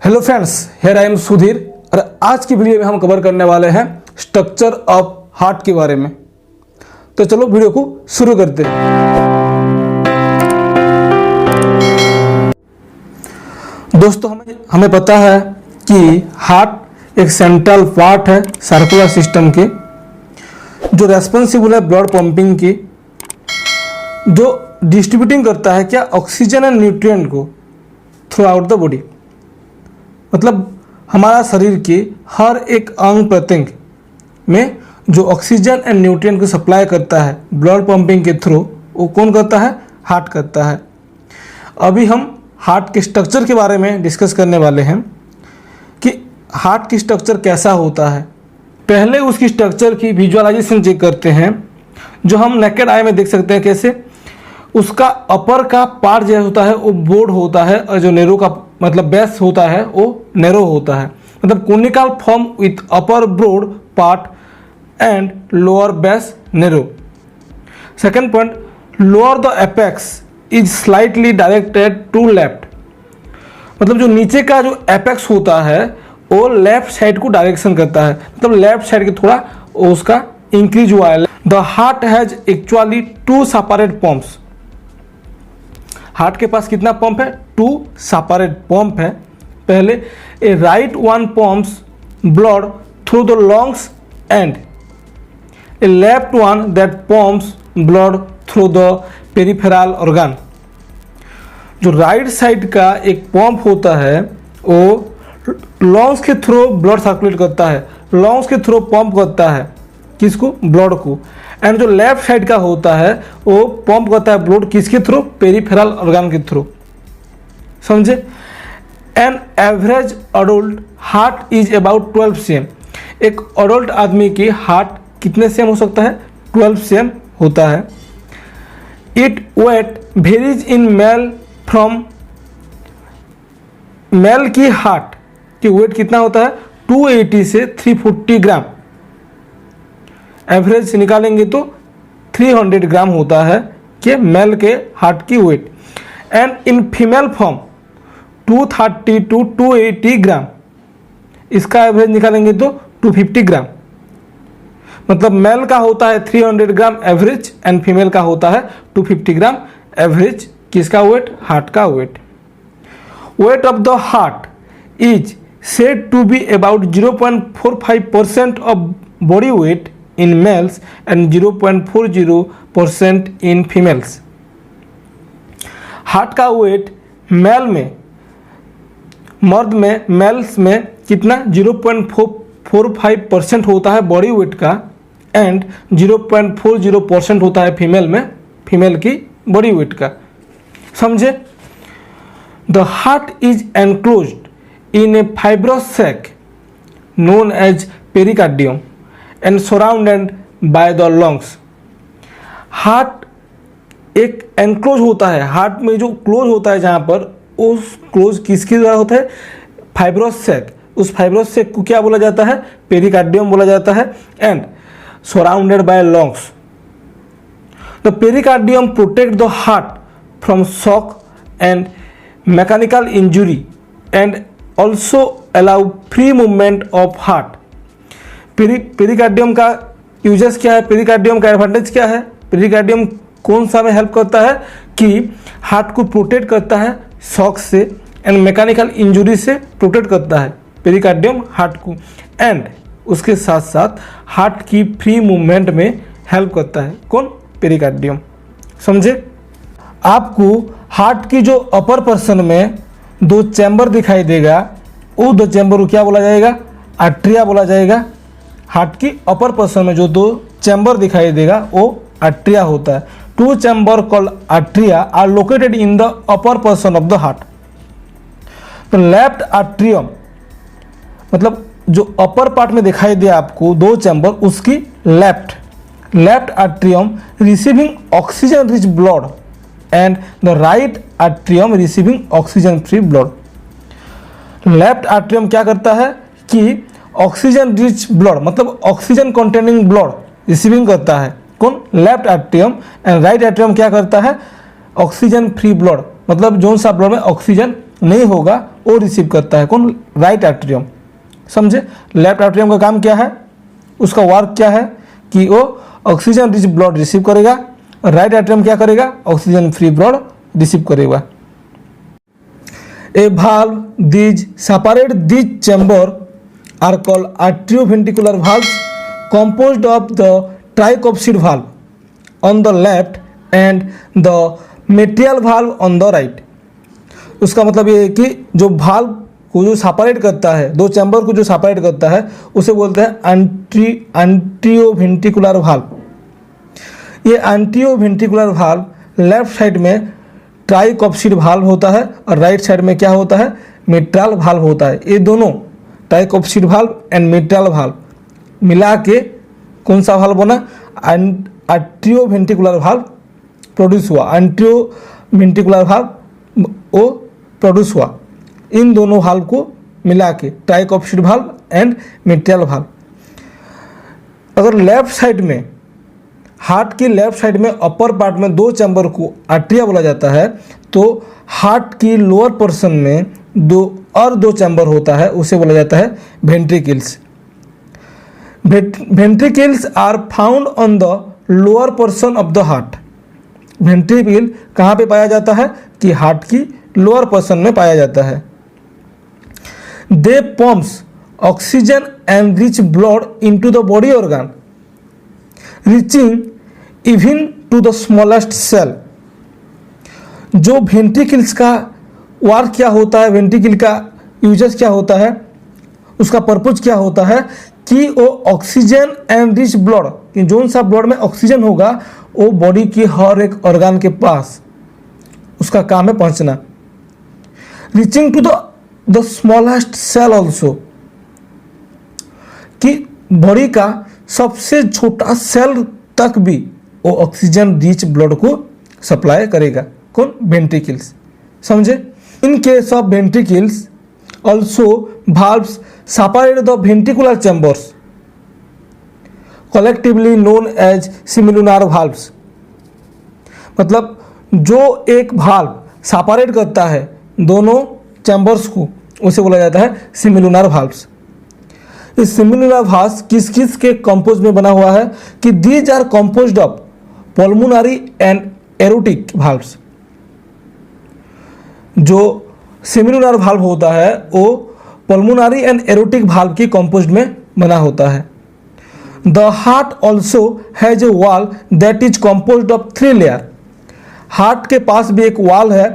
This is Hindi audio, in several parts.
Hello friends, here I am Sudhir और आज की वीडियो में हम कवर करने वाले हैं स्ट्रक्चर ऑफ हार्ट के बारे में। तो चलो वीडियो को शुरू करते हैं। दोस्तों, हमें पता है कि हार्ट एक सेंट्रल पार्ट है सर्कुलर सिस्टम के, जो रेस्पॉन्सिबल है ब्लड पंपिंग की, जो डिस्ट्रीब्यूटिंग करता है क्या ऑक्सीजन एंड न्यूट्रिएंट को थ्रू आउट द बॉडी। मतलब हमारा शरीर के हर एक अंग प्रत्यंग में जो ऑक्सीजन एंड न्यूट्रिएंट को सप्लाई करता है ब्लड पंपिंग के थ्रू, वो कौन करता है? हार्ट करता है। अभी हम हार्ट के स्ट्रक्चर के बारे में डिस्कस करने वाले हैं कि हार्ट की स्ट्रक्चर कैसा होता है। पहले उसकी स्ट्रक्चर की विजुअलाइजेशन चेक करते हैं, जो हम नेकेड आई में देख सकते हैं। कैसे? उसका अपर का पार्ट जो होता है वो बोर्ड होता है, और जो नेरो का मतलब बेस होता है वो नैरो होता है। मतलब conical form with upper broad part and lower base narrow. Second point, lower the apex is slightly directed to left. मतलब जो नीचे का जो एपेक्स होता है वो लेफ्ट साइड को डायरेक्शन करता है, मतलब लेफ्ट साइड के थोड़ा उसका इंक्रीज हुआ है। The heart has actually two separate pumps. Heart के पास कितना पंप है? टू सेपरेट पंप है। पहले a right one pumps blood through the lungs and a left one that pumps blood through the peripheral organ. जो राइट साइड का एक पंप होता है वो लंग्स के थ्रू ब्लड सर्कुलेट करता है, लंग्स के थ्रू पंप करता है किसको? ब्लड को। एंड जो लेफ्ट साइड का होता है वो पंप करता है ब्लड किसके थ्रू? पेरिफेरल ऑर्गन के थ्रू। समझे? An average adult heart is about 12 cm। एक अडल्ट आदमी की हार्ट कितने cm हो सकता है? 12 cm होता है। It weight varies in male from, male की हार्ट की वेट कितना होता है? 280 से 340 ग्राम। एवरेज निकालेंगे तो 300 ग्राम होता है कि मेल के हार्ट की weight. And in female form 230 to 280 gram. इसका एवरेज निकालेंगे तो 250 ग्राम। मतलब मेल का होता है 300 ग्राम एवरेज एंड फीमेल का होता है 250 ग्राम एवरेज। किसका वेट? हार्ट का weight. Weight of the heart is said to be about 0.45% of body weight in males and 0.40% in females। Heart का वेट मेल में, मर्द में, मेल्स में कितना? 0.45% होता है बॉडी वेट का, एंड 0.40% होता है फीमेल में, फीमेल की बॉडी वेट का। समझे? The heart is enclosed in a fibrous sac known as pericardium and surrounded by the lungs. Heart एक एनक्लोज होता है, हार्ट में जो क्लोज होता है जहाँ पर, उस क्लोज किसके द्वारा होता है? Fibrous sac. उस फाइब्रस सैक को क्या बोला जाता है? पेरिकार्डियम बोला जाता है। And surrounded by lungs. The pericardium protect the heart from shock and mechanical injury and also allow free movement of heart. Pericardium का यूजेस क्या है? पेरिकार्डियम का एडवांटेज क्या है? पेरिकार्डियम कौन सा में हेल्प करता है कि हार्ट को प्रोटेक्ट करता है शॉक से एंड मैकेनिकल इंजुरी से प्रोटेक्ट करता है पेरिकार्डियम हार्ट को, एंड उसके साथ साथ हार्ट की फ्री मूवमेंट में हेल्प करता है। कौन? पेरिकार्डियम। समझे? आपको हार्ट की जो अपर पर्सन में दो चैम्बर दिखाई देगा, वो दो चैम्बर को क्या बोला जाएगा? आर्टरिया बोला जाएगा। हार्ट की अपर पर्सन में जो दो चैम्बर दिखाई देगा वो आर्टरिया होता है। Two chamber called atria are located in the upper portion of the heart. तो लेफ्ट आर्टरियम, मतलब जो अपर पार्ट में दिखाई दे आपको दो चैम्बर, उसकी left atrium receiving oxygen rich blood and the right atrium receiving oxygen free blood. Left atrium क्या करता है कि ऑक्सीजन रिच ब्लड, मतलब ऑक्सीजन कंटेनिंग ब्लड रिसीविंग करता है। कौन? Left atrium. And right atrium क्या करता है? ऑक्सीजन फ्री ब्लड, मतलब जो सा ब्लड में ऑक्सीजन नहीं होगा वो रिसीव करता है कौन? Right atrium. समझे? लेफ्ट एट्रियम का काम क्या है, उसका वर्क क्या है कि वो ऑक्सीजन रिच ब्लड रिसीव करेगा, और राइट एट्रियम क्या करेगा? ऑक्सीजन फ्री ब्लड रिसीव करेगा। ए valve these separate these chamber are called atrioventricular valves composed of the tricuspid valve on the left and the mitral valve on the right। उसका मतलब ये है कि जो भाल्व को जो सेपरेट करता है, दो चैम्बर को जो सेपरेट करता है उसे बोलते हैं एंट्रियोवेंट्रिकुलर भाल्व। ये एंट्रियोवेंट्रिकुलर भाल्व लेफ्ट साइड में ट्राइकॉप्सिड भाल्व होता है और राइट साइड में क्या होता है? मिट्रल भाल्व होता है। ये दोनों ट्राइकॉप्सिड भाल्व एंड मिट्रल भाल्व मिला के कौन सा भाल्व बना? एट्रियोवेंट्रिकुलर भाल्व प्रोड्यूस हुआ। एंट्रियोवेंट्रिकुलर भाल्व वो प्रोड्यूस हुआ। इन दोनों भाल्व को मिला के ट्राइकॉप्सिड भाल्व एंड मिट्रल भाल्व। अगर लेफ्ट साइड में, हार्ट की लेफ्ट साइड में अपर पार्ट में दो चैम्बर को आर्ट्रिया बोला जाता है, तो हार्ट की लोअर पोर्शन में दो चैम्बर होता है, उसे बोला जाता है ventricles. Ventricles are found on the lower portion of the heart. Ventricle कहाँ पे पाया जाता है? कि हार्ट की लोअर पोर्शन में पाया जाता है। They pumps oxygen and rich blood into the body organ reaching even to the smallest cell. जो वेंट्रिकल्स का वर्क क्या होता है, वेंट्रिकल का यूजेस क्या होता है, उसका पर्पज क्या होता है कि वो ऑक्सीजन एंड रिच ब्लड, कि जोन सा ब्लड में ऑक्सीजन होगा वो बॉडी की हर एक ऑर्गन के पास उसका काम है पहुंचना। Reaching to the smallest cell also, कि बॉडी का सबसे छोटा सेल तक भी वो ऑक्सीजन रिच ब्लड को सप्लाई करेगा। कौन? वेंट्रिकल्स। समझे? In case of ventricles also valves separate the ventricular chambers collectively known as semilunar valves। मतलब जो एक भाल्व सेपरेट करता है दोनों चैम्बर्स को उसे बोला जाता है सिमिलुनार भाल्व्स। इस सिमिलुनार भाल्व्स किस किस के कंपोज में बना हुआ है? कि these are composed of pulmonary and aortic valves. जो सिमिलुनार भाल्व होता है वो पल्मोनरी एंड एरोटिक भाल्व की कंपोज्ड में बना होता है। The heart also has a wall that is composed of 3 layer. Heart के पास भी एक वॉल है,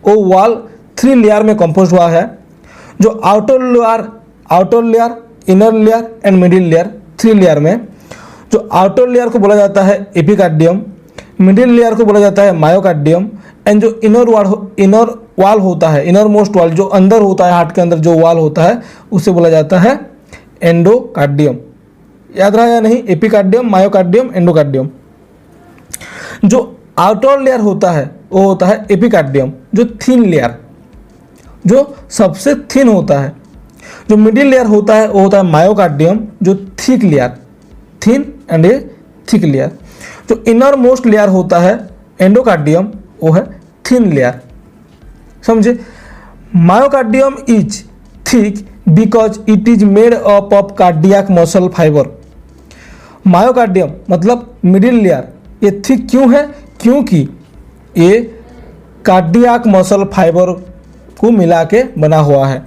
वो वॉल 3 लेयर में कंपोज हुआ है। जो outer layer, inner layer and middle layer, 3 layer में जो आउटर लेयर को बोला जाता है एपिकार्डियम, मिडिल लेयर को बोला जाता है मायोकार्डियम, एंड जो इनर वॉल होता है, इनर मोस्ट वॉल जो अंदर होता है, हार्ट के अंदर जो वॉल होता है उसे बोला जाता है एंडोकार्डियम। याद रहा या नहीं? Epicardium, myocardium, endocardium. जो आउटर लेयर होता है वो होता है एपिकार्डियम, जो थिन लेयर, जो सबसे थिन होता है। जो मिडिल लेयर होता है वो होता है मायोकार्डियम, जो thick layer, thin and A thick layer. जो इनर मोस्ट लेयर होता है एंडोकार्डियम, वो है थिन लेयर। समझे? Myocardium is thick because it is made up of cardiac muscle fibre. Myocardium मतलब मिडिल लेयर, ये थिक क्यों है? क्योंकि ये कार्डियक मसल फाइबर को मिला के बना हुआ है,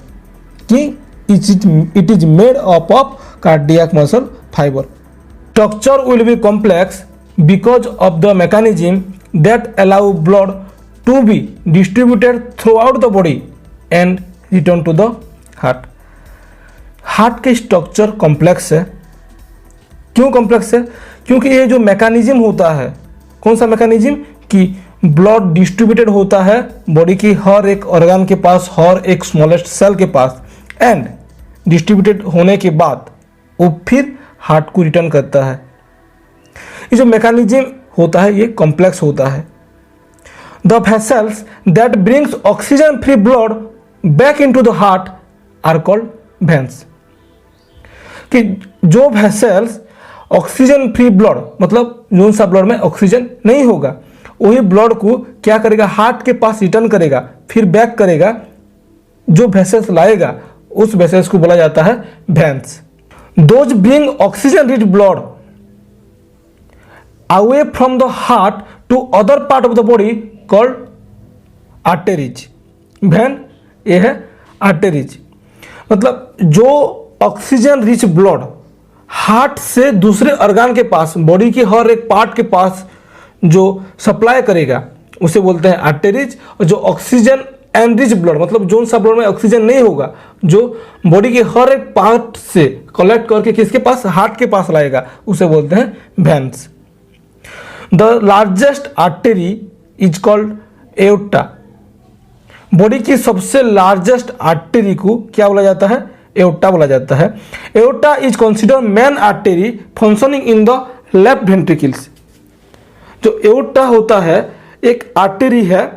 कि it is made up of cardiac muscle fibre. Structure will be complex because of the mechanism that allow blood to be distributed throughout the body and return to the heart। Heart के स्ट्रक्चर कॉम्प्लेक्स है। क्यों कॉम्प्लेक्स है? क्योंकि ये जो मैकेनिज्म होता है, कौन सा मैकेनिज्म? कि ब्लड डिस्ट्रीब्यूटेड होता है बॉडी की हर एक ऑर्गन के पास, हर एक स्मॉलेस्ट सेल के पास, एंड डिस्ट्रीब्यूटेड होने के बाद वो फिर हार्ट को रिटर्न करता है। ये जो मैकेनिज्म होता है ये कॉम्प्लेक्स होता है। The vessels that brings oxygen free blood back into the heart are called veins. कि जो वेसल्स ऑक्सीजन फ्री ब्लड, मतलब जोन सा ब्लड में ऑक्सीजन नहीं होगा, वही ब्लड को क्या करेगा? हार्ट के पास रिटर्न करेगा, फिर बैक करेगा जो वेसल्स लाएगा उस वेसल्स को बोला जाता है veins. Those bring oxygen rich blood away from the heart to other part of the body called arteries. Vein ये है आर्टेरीज, मतलब जो ऑक्सीजन रिच ब्लड हार्ट से दूसरे ऑर्गन के पास, बॉडी के हर एक पार्ट के पास जो सप्लाई करेगा उसे बोलते हैं आर्टेरीज। और जो ऑक्सीजन एनरिच ब्लड, मतलब जो सा ब्लड में ऑक्सीजन नहीं होगा, जो बॉडी के हर एक पार्ट से कलेक्ट करके किसके पास, हार्ट के पास लाएगा, उसे बोलते हैं veins. The largest artery is called aorta. Body की सबसे लार्जेस्ट आर्टेरी को क्या बोला जाता है, एओर्टा बोला जाता है। Aorta is consider main artery functioning in the left ventricles. जो एओर्टा होता है एक आर्टेरी है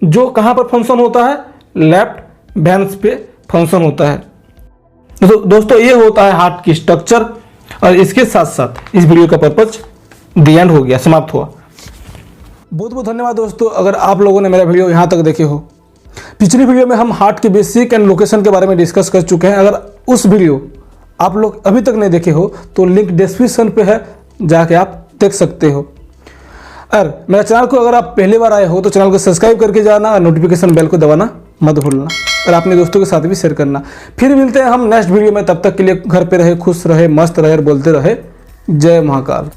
जो कहाँ पर फंक्शन होता है, लेफ्ट वेन्स पे फंक्शन होता है। दोस्तों ये होता है हार्ट की स्ट्रक्चर, और इसके साथ साथ इस वीडियो का पर्पज द एंड हो गया, समाप्त हुआ। बहुत बहुत धन्यवाद दोस्तों, अगर आप लोगों ने मेरा वीडियो यहाँ तक देखे हो। पिछली वीडियो में हम हार्ट के बेसिक एंड लोकेशन के बारे में डिस्कस कर चुके हैं। अगर उस वीडियो आप लोग अभी तक नहीं देखे हो तो लिंक डिस्क्रिप्शन पे है, जाके आप देख सकते हो। और मेरा चैनल को अगर आप पहली बार आए हो तो चैनल को सब्सक्राइब करके जाना और नोटिफिकेशन बेल को दबाना मत भूलना, और अपने दोस्तों के साथ भी शेयर करना। फिर मिलते हैं हम नेक्स्ट वीडियो में, तब तक के लिए घर पे रहे, खुश रहे, मस्त रहे और बोलते रहे जय महाकाल।